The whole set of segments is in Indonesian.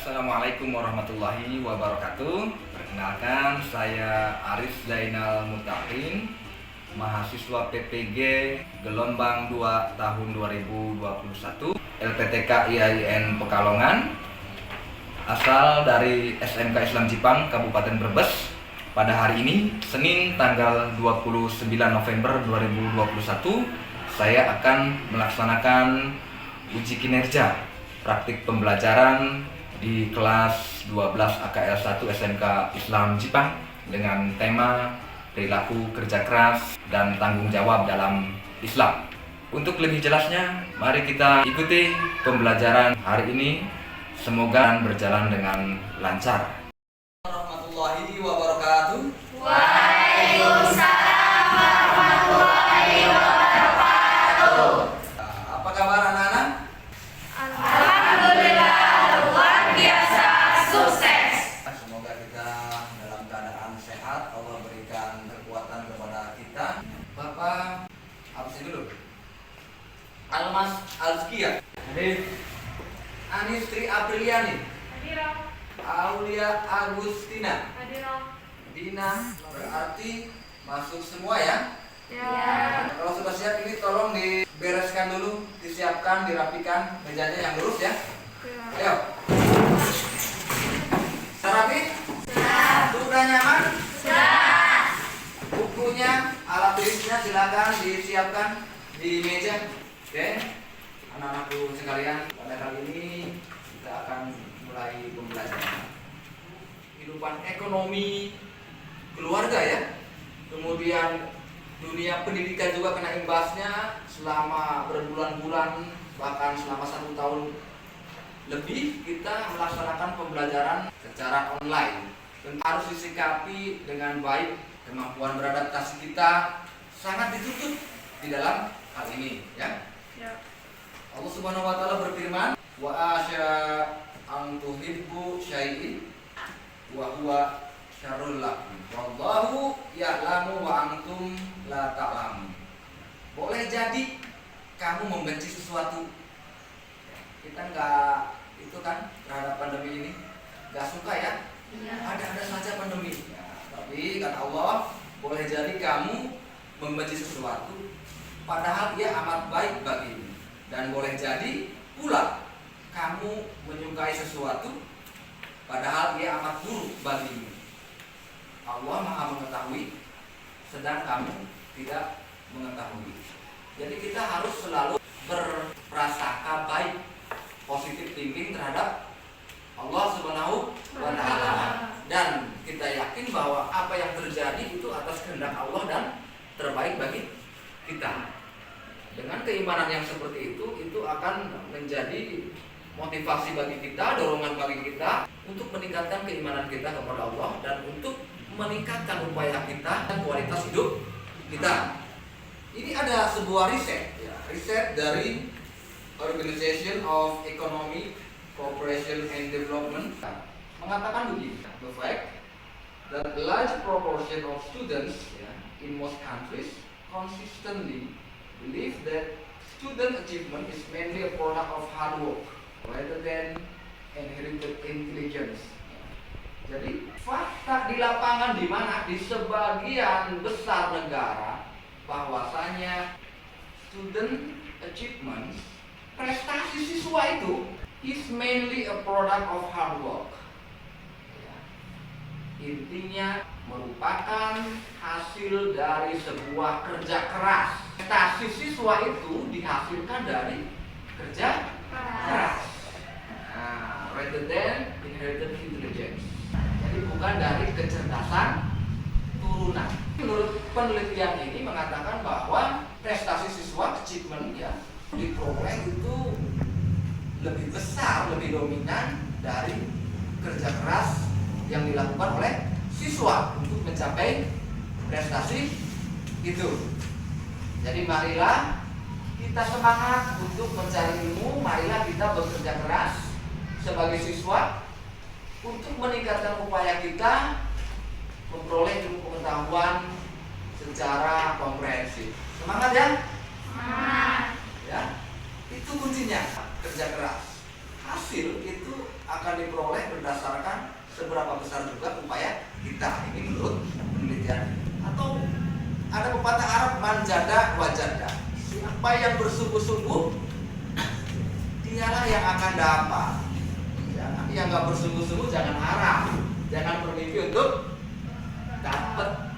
Assalamualaikum warahmatullahi wabarakatuh. Perkenalkan, saya Aris Zainal Mutakin, mahasiswa PPG gelombang 2 tahun 2021 LPTK IAIN Pekalongan, asal dari SMK Islam Jipang Kabupaten Brebes. Pada hari ini, Senin tanggal 29 November 2021, saya akan melaksanakan uji kinerja praktik pembelajaran di kelas 12 AKL 1 SMK Islam Jipang dengan tema perilaku kerja keras dan tanggung jawab dalam Islam. Untuk lebih jelasnya, mari kita ikuti pembelajaran hari ini. Semoga berjalan dengan lancar. Warahmatullahi wabarakatuh. Waalaikumsalam warahmatullahi wabarakatuh. Apa kabar anak-anak? Alhamdulillah luar biasa sukses. Semoga kita dalam keadaan sehat, Allah berikan kekuatan kepada kita. Bapak absen dulu. Almas Alzkia. Anistri Apriliani. Hadirah. Aulia Agustina. Hadirah. Dina, berarti masuk semua ya? Ya. Kalau sudah siap, ini tolong dibereskan dulu, disiapkan, dirapikan mejanya yang lurus ya. Ayo. Sudah rapi? Sudah. Sudah nyaman? Sudah. Bukunya, alat tulisnya silakan disiapkan di meja. Oke. Anak-anakku sekalian, pada kali ini kita akan mulai pembelajaran kehidupan ekonomi keluarga ya. Kemudian dunia pendidikan juga kena imbasnya selama berbulan-bulan, bahkan selama 1 tahun lebih kita melaksanakan pembelajaran secara online. Tentu harus disikapi dengan baik. Kemampuan beradaptasi kita sangat dituntut di dalam hal ini ya. Allah Subhanahu wa taala berfirman, "Wa asya an tuhibbu syai'in wa huwa syarrul lakum. Wallahu ya'lamu wa antum la ta'lamun." Boleh jadi kamu membenci sesuatu. Kita enggak itu kan terhadap pandemi ini enggak suka ya. Ada saja pandemi. Ya, tapi kata Allah, boleh jadi kamu membenci sesuatu padahal ia amat baik bagimu. Dan boleh jadi pula kamu menyukai sesuatu padahal ia amat buruk bagimu. Allah Maha mengetahui sedang kamu tidak mengetahui. Jadi kita harus selalu berprasangka baik, positive thinking terhadap Allah Subhanahu wa taala, dan kita yakin bahwa apa yang terjadi itu atas kehendak Allah dan terbaik bagi kita. Dengan keimanan yang seperti itu akan menjadi motivasi bagi kita, dorongan bagi kita untuk meningkatkan keimanan kita kepada Allah dan untuk meningkatkan upaya kita dan kualitas hidup kita. Ini ada sebuah riset, ya, riset dari Organization of Economic Cooperation and Development mengatakan begini: the fact that a large proportion of students in most countries consistently believe that student achievement is mainly a product of hard work rather than inherited intelligence. Jadi fakta di lapangan di mana di sebagian besar negara bahwasanya student achievement, prestasi siswa itu is mainly a product of hard work. Intinya merupakan hasil dari sebuah kerja keras. Prestasi siswa itu dihasilkan dari kerja keras. Rather than inherited intelligence. Jadi bukan dari kecerdasan turunan. Menurut penelitian ini mengatakan bahwa prestasi siswa achievement ya diperoleh itu lebih besar, lebih dominan dari kerja keras yang dilakukan oleh siswa untuk mencapai prestasi itu. Jadi marilah kita semangat untuk mencari ilmu, marilah kita bekerja keras sebagai siswa untuk meningkatkan upaya kita memperoleh ilmu pengetahuan secara komprehensif. Semangat ya? Semangat. Ya, itu kuncinya kerja keras. Hasil itu akan diperoleh berdasarkan seberapa besar juga upaya kita. Ini menurut penelitian. Atau ada pepatah Arab, manjada wajada. Siapa yang bersungguh-sungguh, dialah yang akan dapat. Ya, yang nggak bersungguh-sungguh jangan harap, jangan bermimpi untuk dapat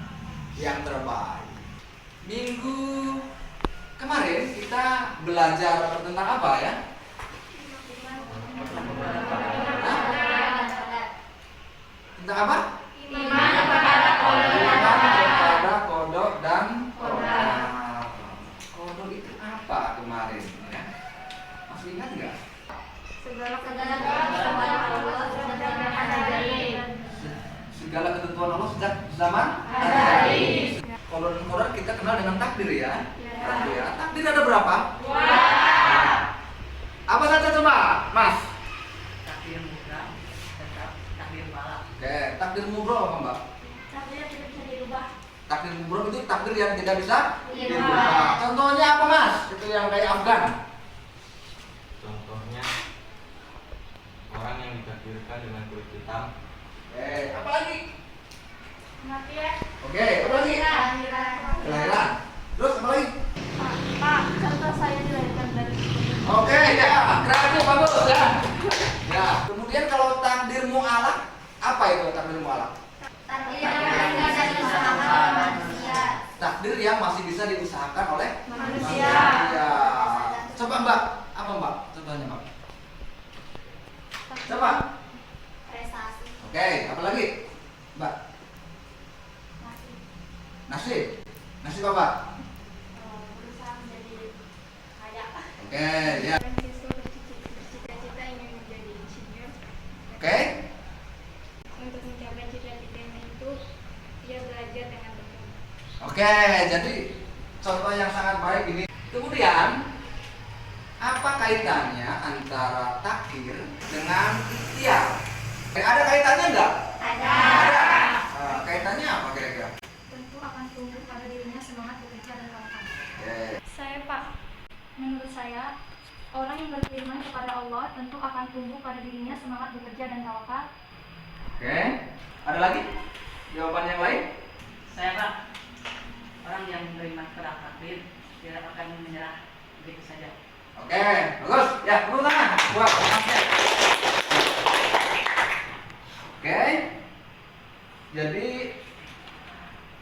yang terbaik. Minggu kemarin kita belajar tentang apa ya? Tentang apa? Iman kepada kodok. Iman kepada kodok dan qadar. Kodok itu apa kemarin ya? Masih ingat nggak? Segala ketentuan Allah sudah azali. Segala ketentuan Allah sejak zaman Azali. Kodok dan qadar kita kenal dengan takdir ya. Ya. Takdir. Takdir ada berapa? Wah. Apa saja coba, Mas? Takdir mudah dan takdir malam. Oke, takdir mubroh apa Mbak? Takdirnya tidak bisa dirubah. Takdir mubroh itu takdir yang tidak bisa Dirubah. dirubah. Contohnya apa Mas? Itu yang kayak Afgan. Contohnya orang yang ditakdirkan dengan kulit hitam. Oke, apa lagi? Kematian. Oke, apa lagi? Kelahiran. Terus apa lagi? Pak, contoh saya dilahirkan dari Oke, ya, kreatif bagus ya. Ya, kemudian kalau takdir mu'alaq, apa itu takdir mu'alaq? takdir yang bisa diusahakan manusia. Takdir yang masih bisa diusahakan oleh Manusia. Ya. Coba Mbak, apa Mbak? Contohnya Mbak. Coba. Prestasi. Oke, apa lagi? Mbak, Masih nasib. Nasib apa? berusaha menjadi kaya. Oke, ya. Dan siswa bercita-cita ingin menjadi insinyur. Oke. Untuk mencapai cita-citanya itu, dia belajar dengan tekun. Oke, jadi contoh yang sangat baik ini. Kemudian, apa kaitannya antara takdir dengan ikhtiar? Ada kaitannya enggak? Ada. Kaitannya apa kira-kira? Tentu akan tumbuh pada dirinya semangat bekerja dan tawakal. Oke. Saya Pak, menurut saya orang yang beriman kepada Allah tentu akan tumbuh pada dirinya semangat bekerja dan tawakal. Oke. Ada lagi? Jawaban yang lain? Saya Pak, orang yang beriman kepada takdir tidak akan menyerah begitu saja. Oke, bagus. Ya, tepuk tangan. Wah, mantap. Oke. Jadi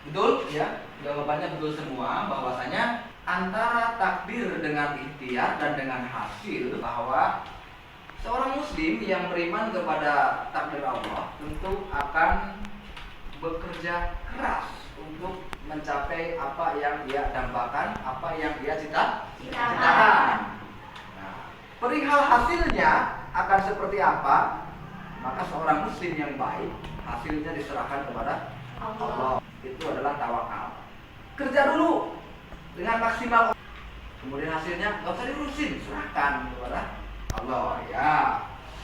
betul ya, jawabannya betul semua bahwasanya antara takdir dengan ikhtiar dan dengan hasil, bahwa seorang muslim yang beriman kepada takdir Allah tentu akan bekerja keras untuk mencapai apa yang dia dambakan, apa yang dia cita-citakan. Nah, perihal hasilnya akan seperti apa, maka seorang muslim yang baik hasilnya diserahkan kepada Allah. Itu adalah tawakal. Kerja dulu dengan maksimal, kemudian hasilnya nggak usah diurusin, serahkan kepada Allah ya.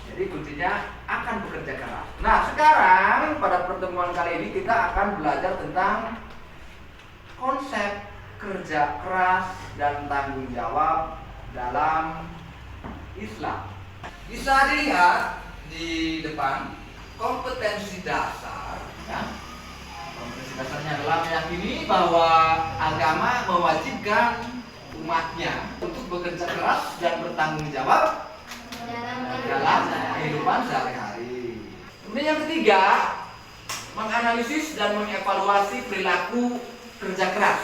Jadi kuncinya akan bekerja keras. Nah, sekarang pada pertemuan kali ini kita akan belajar tentang konsep kerja keras dan tanggung jawab dalam Islam. Bisa dilihat di depan kompetensi dasar ya. Kompetensi dasarnya adalah meyakini bahwa agama mewajibkan umatnya untuk bekerja keras dan bertanggung jawab dalam kehidupan sehari-hari. Kemudian yang ketiga, menganalisis dan mengevaluasi perilaku kerja keras.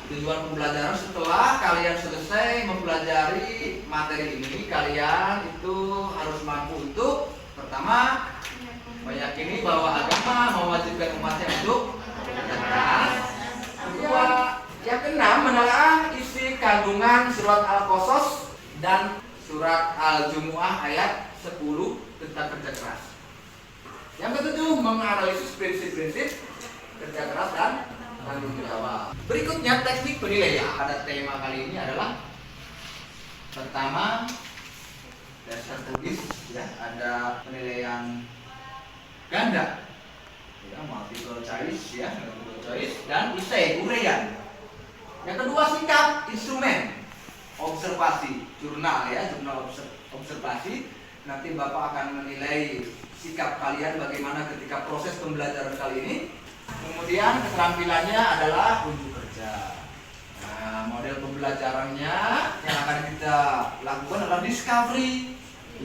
Tujuan pembelajaran setelah kalian selesai mempelajari materi ini, kalian itu harus mampu untuk pertama, meyakini bahwa agama mewajibkan umatnya untuk bekerja keras. Kedua, yang keenam, menelaah isi kandungan surat Al-Qasas dan surat Al-Jumu'ah ayat 10 tentang kerja keras. Yang ketujuh, menganalisis prinsip-prinsip kerja keras dan tanggung jawab. Berikutnya teknik penilaian. Pada tema kali ini adalah pertama dasar tulis ya, ada penilaian ganda ya, multiple choice ya, multiple choice dan essay uraian. Yang kedua sikap instrumen observasi, jurnal ya, jurnal observasi. nanti Bapak akan menilai sikap kalian bagaimana ketika proses pembelajaran kali ini. Kemudian keterampilannya adalah unjuk kerja. Nah, model pembelajarannya yang akan kita lakukan adalah discovery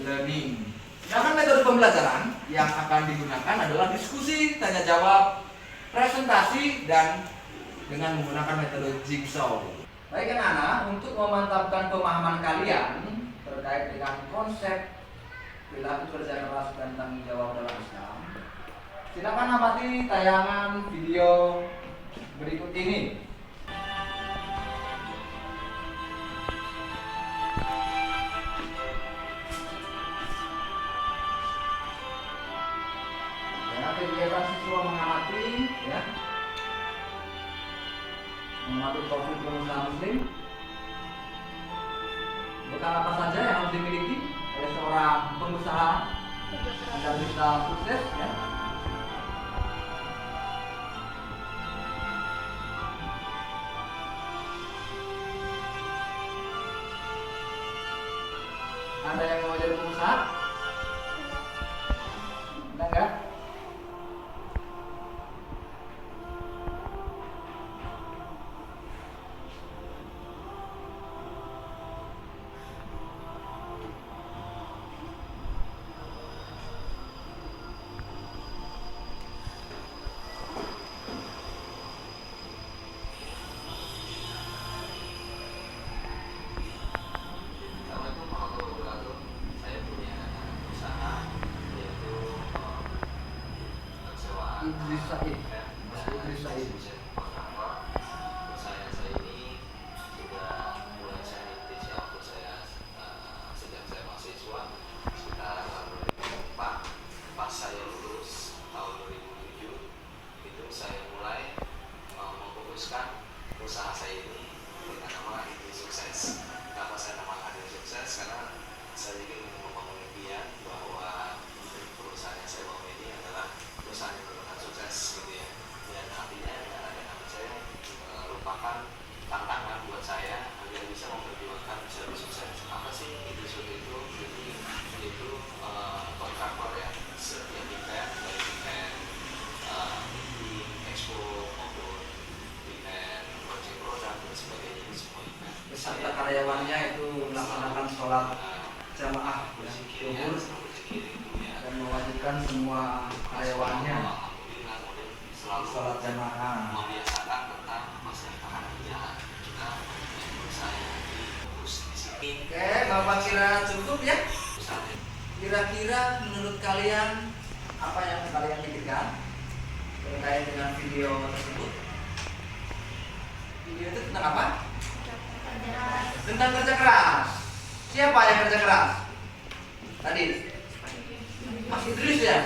learning. Sedangkan metode pembelajaran yang akan digunakan adalah diskusi, tanya jawab, presentasi, dan dengan menggunakan metode jigsaw. Baik anak-anak, untuk memantapkan pemahaman kalian terkait dengan konsep perilaku kerja keras dan tanggung jawab dalam Islam, silakan amati tayangan video berikut ini. Kegiatan siswa mengamati, ya, mengamati profil pengusaha muslim. Bekal apa saja yang harus dimiliki oleh seorang pengusaha agar bisa sukses, ya. Ada yang mau jadi pengusaha? Ada enggak? Idris Said. Idris Said. Saya ini sudah mulai saya rintis ya waktu saya sejak saya mahasiswa sekitar 2004. Pas saya lulus tahun 2007 itu saya mulai memfokuskan usaha saya ini dengan nama Idris Sukses. Kenapa saya namakan Idris Sukses? Karena saya ingin membangun impian bahwa perusahaan yang saya bangun ini adalah perusahaan yang sukses gitu ya, dan artinya dengan saya merupakan tantangan buat saya agar bisa memperjuangkan bisa lebih sukses. Apa sih itu itu kontraktor ya, setiap event dari event meeting, expo maupun event launching produk dan sebagainya, semua event Beserta karyawannya itu melaksanakan sholat jamaah zuhur dan mewajibkan semua karyawannya sholat jamaah. Membiasakan tentang masalah kerjaan kita yang saya urus di sini. Oke, Bapak kira cukup ya? Kira-kira menurut kalian apa yang kalian pikirkan terkait dengan video tersebut? Video itu tentang apa? Tentang kerja keras. Siapa yang kerja keras? Tadi Mas Idris ya?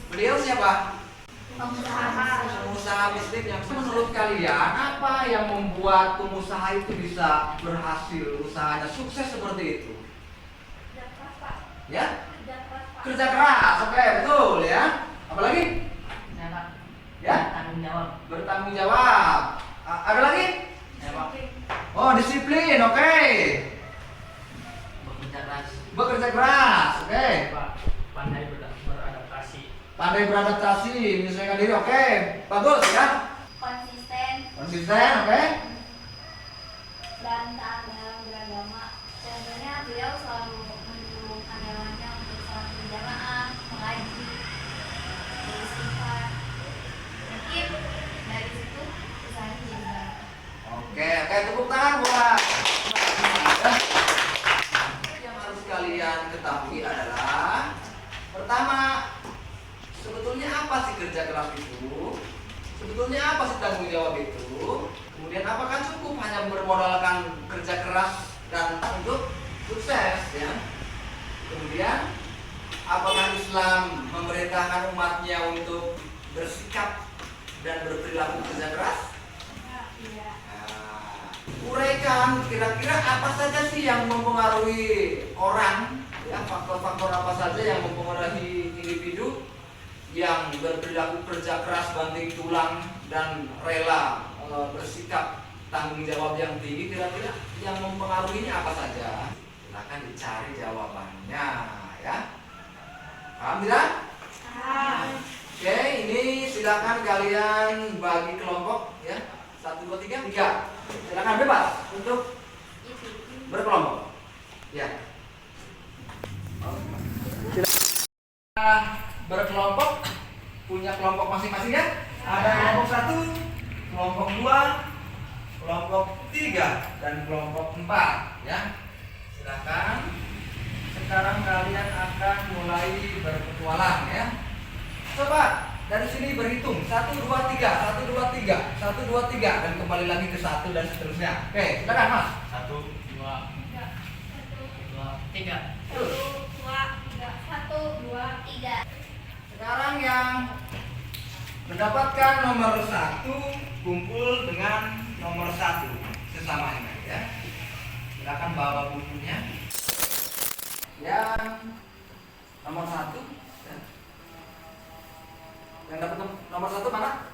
Beliau siapa? Pengusaha muslim. Yang menurut kalian apa yang membuat pengusaha itu bisa berhasil, usahanya sukses seperti itu? Ya? Kerja keras, oke, betul ya. Apalagi? Ya? Bertanggung jawab. Ada lagi? Oh, disiplin, oke. Bekerja keras, oke. Pandai beradaptasi, menyesuaikan diri, oke. Bagus ya. Konsisten, oke. Dan taat dalam beragama. Contohnya beliau selalu mendukung karyawannya untuk sholat berjamaah, mengaji, beristighfar. Mungkin dari situ usahanya jadi baik. Oke, tepuk tangan buat. Yang harus kalian ketahui adalah pertama, sebetulnya apa sih kerja keras itu? Sebetulnya apa sih tanggung jawab itu? Kemudian apakah cukup hanya bermodalkan kerja keras dan untuk sukses ya? Kemudian apakah Islam memerintahkan umatnya untuk bersikap dan berperilaku kerja keras? Uraikan kira-kira apa saja sih yang mempengaruhi orang ya, faktor-faktor apa saja yang mempengaruhi individu yang berperilaku kerja keras, banting tulang dan rela bersikap tanggung jawab yang tinggi, kira-kira yang mempengaruhinya apa saja? Silakan dicari jawabannya Ya. Paham tidak? Oke, ini silakan kalian bagi kelompok ya. 1, 2, 3, 3. Silakan bebas untuk berkelompok. Ya. Silakan berkelompok, punya kelompok masing-masing ya. Ada kelompok 1, kelompok 2, kelompok 3 dan kelompok 4 ya. Silakan. Sekarang kalian akan mulai berpetualang ya. Coba dari sini berhitung 1, 2, 3, 1, 2, 3, 1, 2, 3 dan kembali lagi ke 1 dan seterusnya. Oke, silakan Mas. 1, 2, 3. Terus. 1, 2, 3. Sekarang yang mendapatkan nomor 1 kumpul dengan nomor 1 sesamanya ya. Silakan bawa bukunya. Yang nomor 1 ya. Yang dapat nomor 1 mana?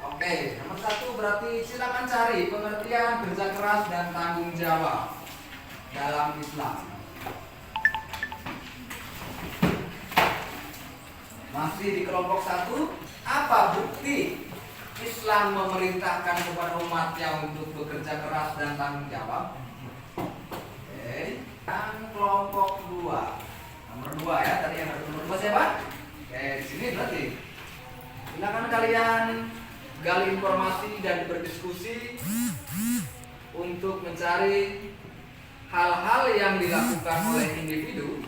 Oke, nomor 1 berarti silakan cari pengertian kerja keras dan tanggung jawab dalam Islam. Masih di kelompok 1, apa bukti Islam memerintahkan kepada umatnya untuk bekerja keras dan tanggung jawab? Oke, yang kelompok 2, nomor 2 ya, tadi yang nomor 2 siapa? Oke, di sini berarti silakan kalian gali informasi dan berdiskusi untuk mencari hal-hal yang dilakukan oleh individu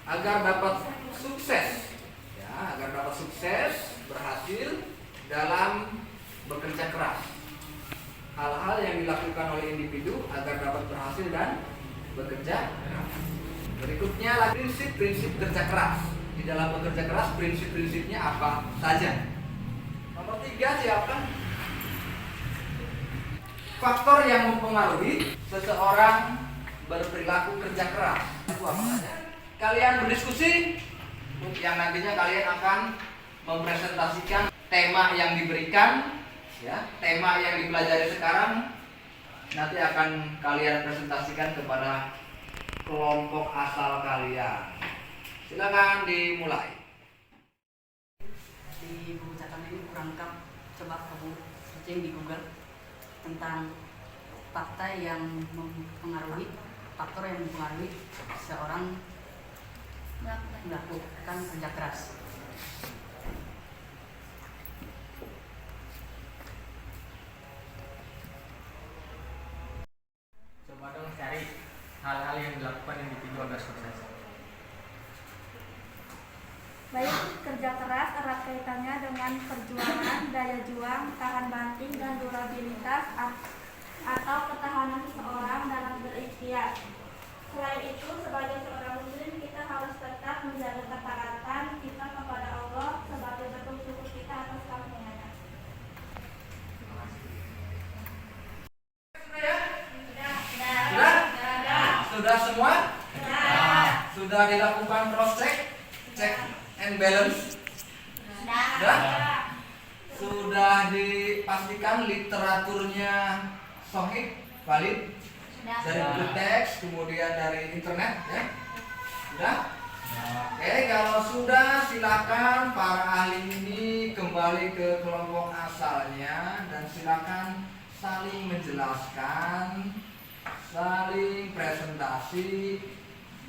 agar dapat sukses ya, agar dapat sukses berhasil dalam bekerja keras. Hal-hal yang dilakukan oleh individu agar dapat berhasil dan bekerja keras. Berikutnya adalah prinsip-prinsip kerja keras. Di dalam bekerja keras prinsip-prinsipnya apa saja? Nomor 3 siapa? Faktor yang mempengaruhi seseorang berperilaku kerja keras itu apa saja? Kalian berdiskusi yang nantinya kalian akan mempresentasikan tema yang diberikan ya, tema yang dipelajari sekarang nanti akan kalian presentasikan kepada kelompok asal kalian. Silakan dimulai. Di buku catatan ini kurang lengkap, coba kamu searching di Google tentang faktor yang mempengaruhi seorang melakukan kerja keras. Coba dong cari hal-hal yang dilakukan individu agar sukses. Baik, kerja keras erat kaitannya dengan perjuangan, daya juang, tahan banting, dan durabilitas atau ketahanan seseorang dalam berikhtiar. Selain itu, sebagai seorang muslim, kita harus tetap menjaga ketaatan kita kepada Allah sebagai bentuk syukur kita atas karunia-Nya. Sudah semua? Sudah dilakukan cross check and balance? Sudah? Sudah dipastikan literaturnya sahih, valid? Dari buku teks, kemudian dari internet ya? Sudah? Oke, kalau sudah silakan para ahli ini kembali ke kelompok asalnya dan silakan saling menjelaskan, saling presentasi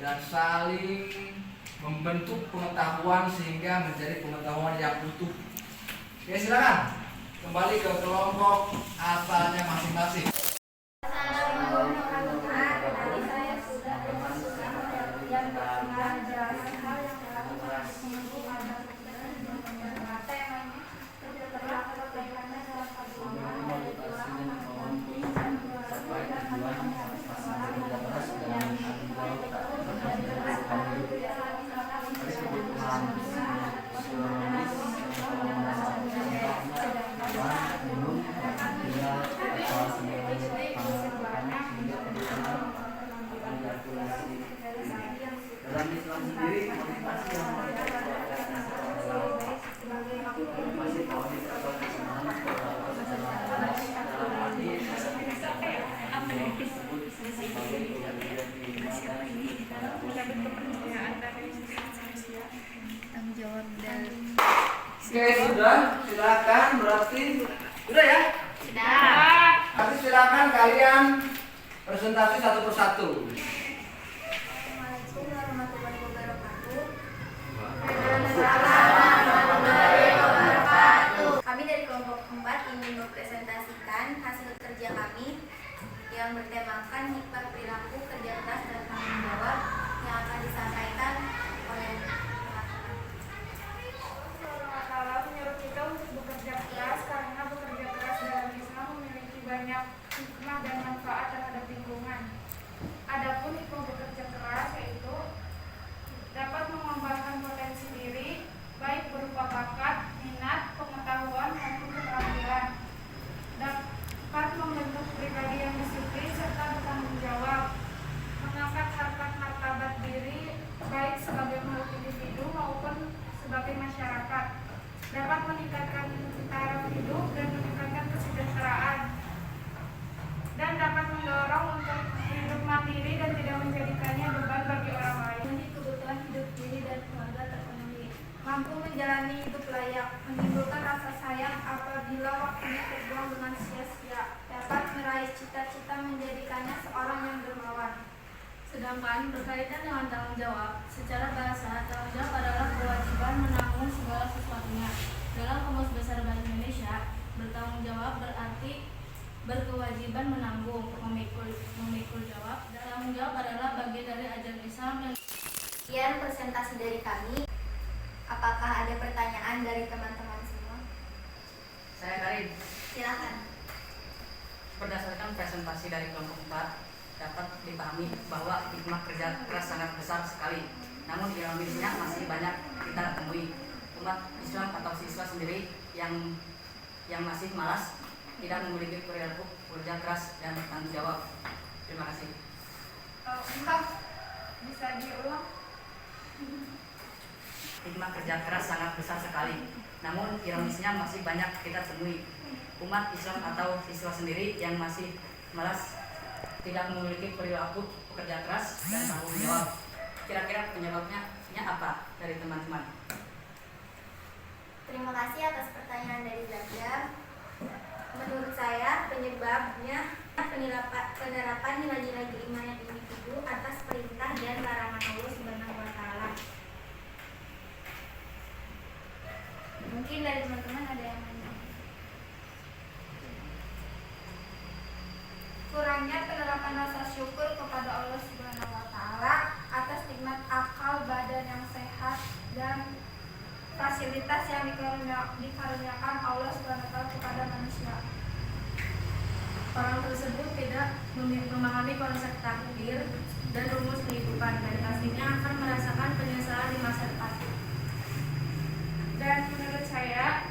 dan saling membentuk pengetahuan sehingga menjadi pengetahuan yang utuh. Oke, silakan kembali ke kelompok asalnya masing-masing. Tadi saya sudah yang menjelaskan hal yang dilakukan seminggu pada kerja keras erat kaitannya dalam perjuangan, daya juang, banting, dan durabilitas atau ketahanan seseorang dalam Oke, sudah. Silakan berarti sudah ya. Sudah. Nanti silakan kalian presentasi satu persatu. Assalamualaikum warahmatullahi wabarakatuh. Kami dari kelompok 4 ingin mempresentasikan hasil kerja kami yang bertemakan hikmah perilaku, kerja keras dan tanggung jawab yang akan disampaikan oleh teman-teman. Allah menyuruh kita untuk bekerja keras karena bekerja keras dalam Islam memiliki banyak hikmah dan manfaat terhadap lingkungan. Adapun hikmah bekerja keras yaitu dapat mengembangkan potensi diri baik berupa bakat, minat, pengetahuan maupun keterampilan. Dapat membentuk pribadi yang disiplin serta bertanggung jawab, mengangkat harkat martabat diri baik sebagai makhluk individu maupun sebagai masyarakat, dapat meningkatkan taraf hidup dan meningkatkan kesejahteraan, dan dapat mendorong untuk hidup mandiri dan tidak menjadikannya beban bagi orang lain. Ini kebutuhan hidup diri dan keluarga terpenuhi, mampu menjalani hidup layak, menimbulkan rasa sayang apabila waktunya terbuang dengan sia-sia, dapat meraih cita-cita menjadikannya seorang yang dermawan. Sedangkan berkaitan dengan tanggung jawab, secara bahasa tanggung jawab adalah kewajiban menanggung segala sesuatunya. Dalam Kamus Besar Bahasa Indonesia, bertanggung jawab berarti berkewajiban menanggung, memikul jawab. Tanggung jawab adalah bagian dari ajaran Islam yang Sekian presentasi dari kami. Apakah ada pertanyaan dari teman-teman semua? saya Karin. Silakan. Berdasarkan presentasi dari kelompok 4, dapat dipahami bahwa hikmah kerja keras sangat besar sekali. Namun di Indonesia masih banyak kita temui umat Islam atau siswa sendiri yang masih malas, tidak memiliki perilaku kerja keras dan tanggung jawab. Terima kasih. Entah, bisa diulang? Hikmah kerja keras sangat besar sekali. Namun ironisnya masih banyak kita temui umat Islam atau siswa sendiri yang masih malas, tidak memiliki perilaku pekerja keras dan tanggung jawab. Kira-kira penyebabnya apa dari teman-teman? Terima kasih atas pertanyaan dari Zakia. Menurut saya penyebabnya penerapan nilai-nilai keimanan individu atas perintah dan larangan Allah Subhanahu wa taala. Mungkin dari teman-teman ada yang nanya. Kurangnya penerapan rasa syukur kepada Allah Subhanahu wa taala atas nikmat akal badan yang sehat dan fasilitas yang dikaruniakan Allah Subhanahu wa taala kepada manusia. Orang tersebut tidak memahami konsep takdir dan rumus kehidupan, dan pastinya akan merasakan penyesalan di masa depan. Dan menurut saya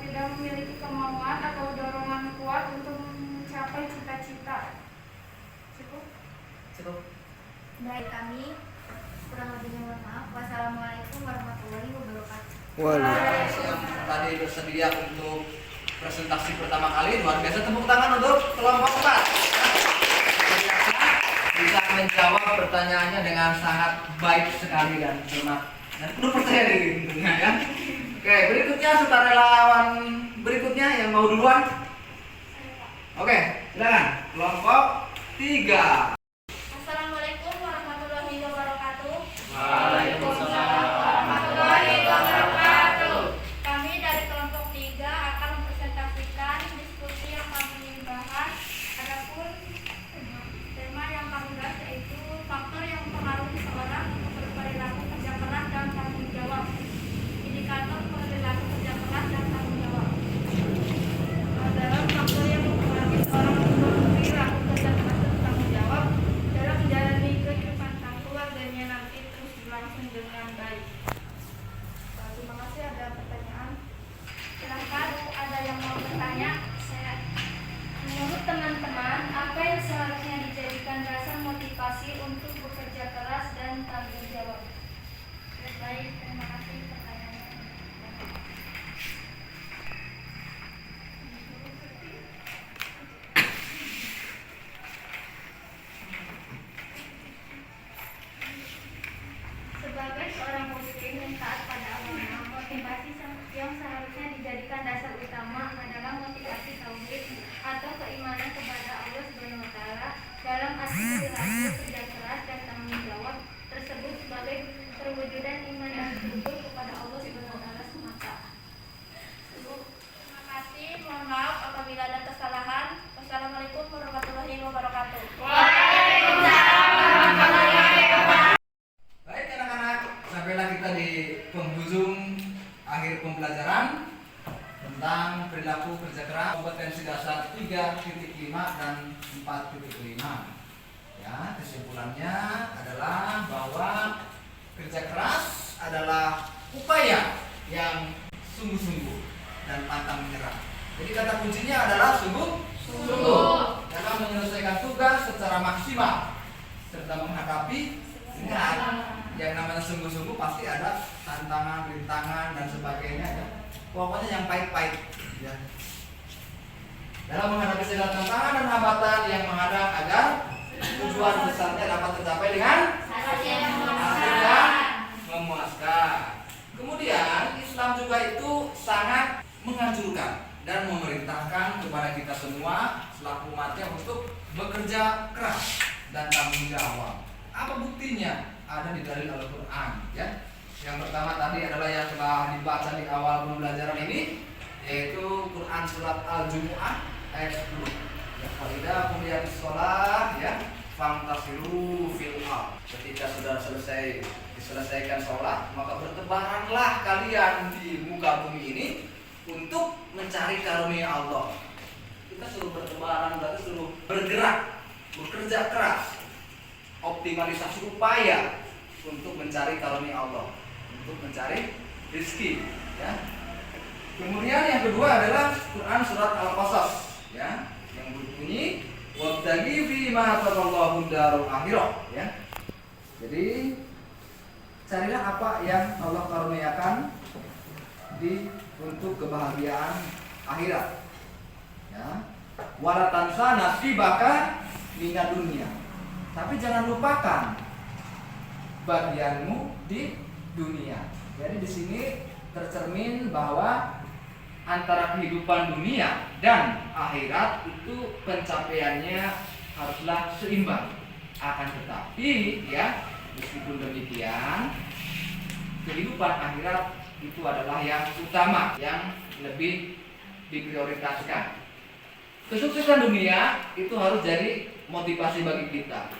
tidak memiliki kemauan atau dorongan kuat untuk mencapai cita-cita. Cukup? Baik, kami kurang lebihnya mohon maaf. Wassalamualaikum warahmatullahi wabarakatuh. Yang tadi bersedia untuk presentasi pertama kali, luar biasa, tepuk tangan untuk kelompok 4. Bisa menjawab pertanyaannya dengan sangat baik sekali dan cermat dan penuh percaya diri tentunya ya. Oke, berikutnya sukarelawan berikutnya yang mau duluan. Oke, silakan kelompok 3. Assalamualaikum warahmatullahi wabarakatuh. Waalaikumsalam. Warahmatullahi wabarakatuh. Kami dari kelompok 3 akan mempresentasikan diskusi yang kami bahas. Adapun tema yang kami bahas yaitu faktor yang mempengaruhi seorang untuk berperilaku kerja keras dan tanggung jawab. Indikator perilaku kerja keras dan tanggung jawab. Dalam faktor yang mempengaruhi seorang untuk berperilaku kerja keras dan tanggung jawab, akhir pembelajaran tentang perilaku kerja keras kompetensi dasar 3.5 dan 4.5. Ya, kesimpulannya adalah bahwa kerja keras adalah upaya yang sungguh-sungguh dan pantang menyerah. Jadi kata kuncinya adalah sungguh-sungguh dalam menyelesaikan tugas secara maksimal serta menghadapi yang namanya sungguh-sungguh pasti ada tantangan, rintangan dan sebagainya ya. Pokoknya yang pahit-pahit ya. Dalam menghadapi segala tantangan dan hambatan yang menghadang agar tujuan besarnya dapat tercapai dengan hasil yang memuaskan. Kemudian Islam juga itu sangat menganjurkan dan memerintahkan kepada kita semua selaku umatnya untuk bekerja keras dan tanggung jawab. Apa buktinya? Ada di dalil Al-Quran ya. Yang pertama tadi adalah yang telah dibaca di awal pembelajaran ini, yaitu Quran surat Al-Jumu'ah ayat 10. Ya, faidah kemudian sholat ya, fantasiru fil ardh. Ketika sudah diselesaikan sholat, maka bertebaranlah kalian di muka bumi ini untuk mencari karunia Allah. Kita suruh bertebaran berarti suruh bergerak, bekerja keras, optimalisasi upaya untuk mencari karunia Allah, untuk mencari rezeki ya. Kemudian yang kedua adalah Quran surat Al-Qasas ya, yang berbunyi wabtaghi fi ma atakallahu darul akhirah ya. Jadi carilah apa yang Allah karuniakan untuk kebahagiaan akhirat ya. Wala tansa nasibaka minad dunya. Tapi jangan lupakan bagianmu di dunia. Jadi di sini tercermin bahwa antara kehidupan dunia dan akhirat itu pencapaiannya haruslah seimbang. Akan tetapi ya, meskipun demikian, kehidupan akhirat itu adalah yang utama, yang lebih diprioritaskan. Kesuksesan dunia itu harus jadi motivasi bagi kita.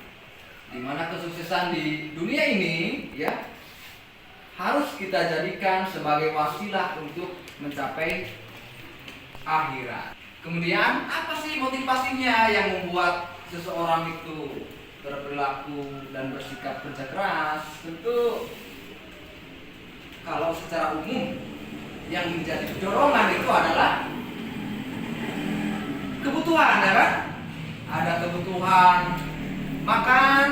Di mana kesuksesan di dunia ini ya harus kita jadikan sebagai wasilah untuk mencapai akhirat. Kemudian apa sih motivasinya yang membuat seseorang itu berperilaku dan bersikap kerja keras? Tentu kalau secara umum yang menjadi dorongan itu adalah kebutuhan ya kan? Ada kebutuhan makan,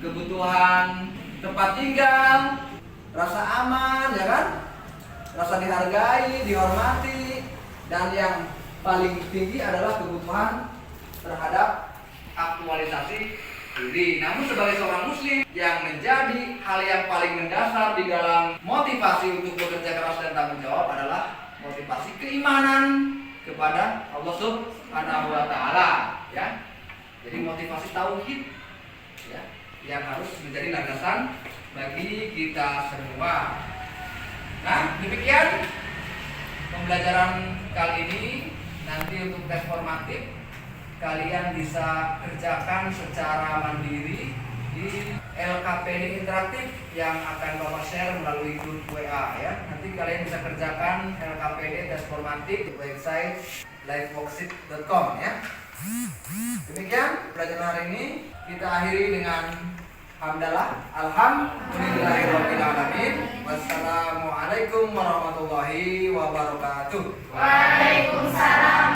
kebutuhan tempat tinggal, rasa aman ya kan, rasa dihargai, dihormati, dan yang paling tinggi adalah kebutuhan terhadap aktualisasi diri. Namun sebagai seorang muslim yang menjadi hal yang paling mendasar di dalam motivasi untuk bekerja keras dan tanggung jawab adalah motivasi keimanan kepada Allah Subhanahu wa taala ya. Jadi motivasi tauhid ya, yang harus menjadi landasan bagi kita semua. Nah, demikian pembelajaran kali ini. Nanti untuk tes formatif kalian bisa kerjakan secara mandiri di LKPD interaktif yang akan Bapak share melalui grup WA ya. Nanti kalian bisa kerjakan LKPD tes formatif di website liveworksheet.com ya. Demikian pelajaran hari ini, kita akhiri dengan hamdalah. Alhamdulillahirabbil alamin. Wassalamualaikum warahmatullahi wabarakatuh. Waalaikumsalam